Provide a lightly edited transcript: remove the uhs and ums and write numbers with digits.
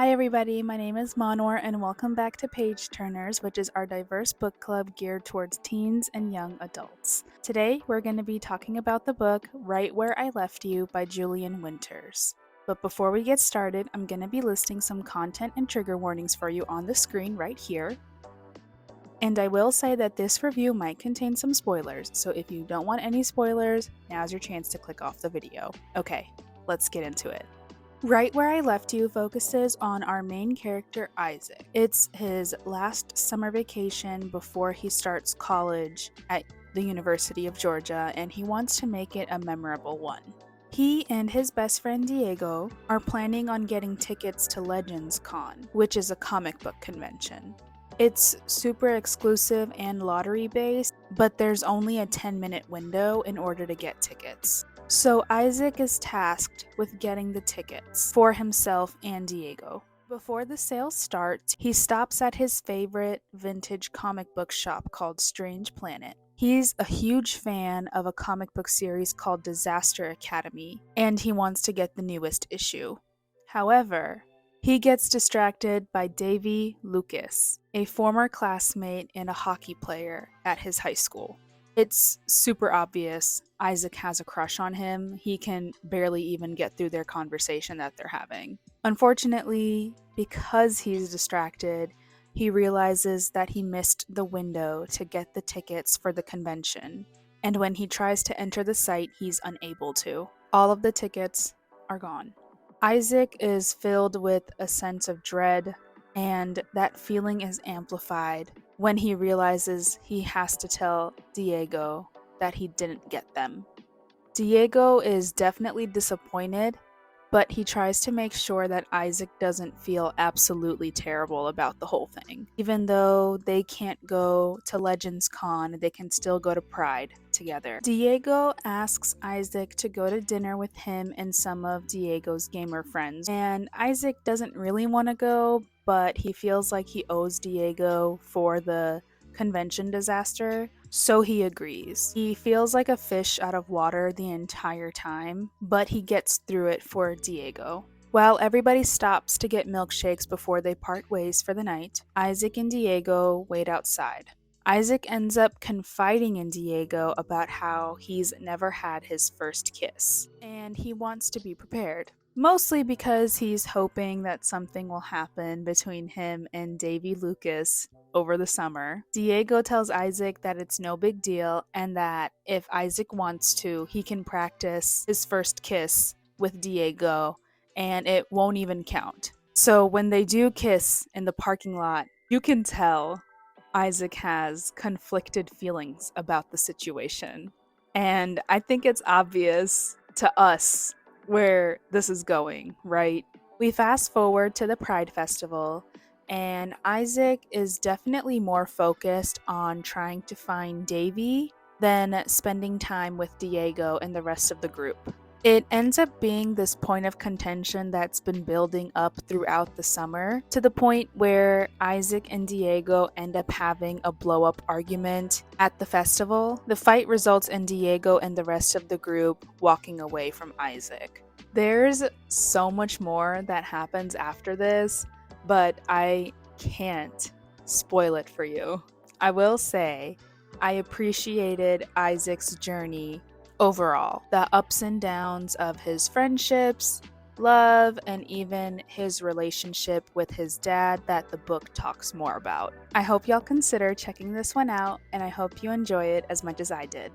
Hi everybody, my name is Monor and welcome back to Page Turners, which is our diverse book club geared towards teens and young adults. Today we're going to be talking about the book Right Where I Left You by Julian Winters. But before we get started, I'm going to be listing some content and trigger warnings for you on the screen right here. And I will say that this review might contain some spoilers, so if you don't want any spoilers, now's your chance to click off the video. Okay, let's get into it. Right Where I Left You focuses on our main character, Isaac. It's his last summer vacation before he starts college at the University of Georgia, and he wants to make it a memorable one. He and his best friend Diego are planning on getting tickets to Legends Con, which is a comic book convention. It's super exclusive and lottery based, but there's only a 10-minute window in order to get tickets. So Isaac is tasked with getting the tickets for himself and Diego. Before the sale starts, he stops at his favorite vintage comic book shop called Strange Planet. He's a huge fan of a comic book series called Disaster Academy, and he wants to get the newest issue. However, he gets distracted by Davy Lucas, a former classmate and a hockey player at his high school. It's super obvious Isaac has a crush on him. He can barely even get through their conversation that they're having. Unfortunately, because he's distracted, he realizes that he missed the window to get the tickets for the convention. And when he tries to enter the site, he's unable to. All of the tickets are gone. Isaac is filled with a sense of dread, and that feeling is amplified when he realizes he has to tell Diego that he didn't get them. Diego is definitely disappointed, but he tries to make sure that Isaac doesn't feel absolutely terrible about the whole thing. Even though they can't go to Legends Con, they can still go to Pride together. Diego asks Isaac to go to dinner with him and some of Diego's gamer friends, and Isaac doesn't really want to go, but he feels like he owes Diego for the convention disaster, so he agrees. He feels like a fish out of water the entire time, but he gets through it for Diego. While everybody stops to get milkshakes before they part ways for the night, Isaac and Diego wait outside. Isaac ends up confiding in Diego about how he's never had his first kiss, and he wants to be prepared. Mostly because he's hoping that something will happen between him and Davy Lucas over the summer. Diego tells Isaac that it's no big deal and that if Isaac wants to, he can practice his first kiss with Diego and it won't even count. So when they do kiss in the parking lot, you can tell Isaac has conflicted feelings about the situation. And I think it's obvious to us where this is going, right? We fast forward to the Pride Festival, and Isaac is definitely more focused on trying to find Davy than spending time with Diego and the rest of the group. It ends up being this point of contention that's been building up throughout the summer to the point where Isaac and Diego end up having a blow-up argument at the festival. The fight results in Diego and the rest of the group walking away from Isaac. There's so much more that happens after this, but I can't spoil it for you. I will say, I appreciated Isaac's journey overall, the ups and downs of his friendships, love, and even his relationship with his dad that the book talks more about. I hope y'all consider checking this one out, and I hope you enjoy it as much as I did.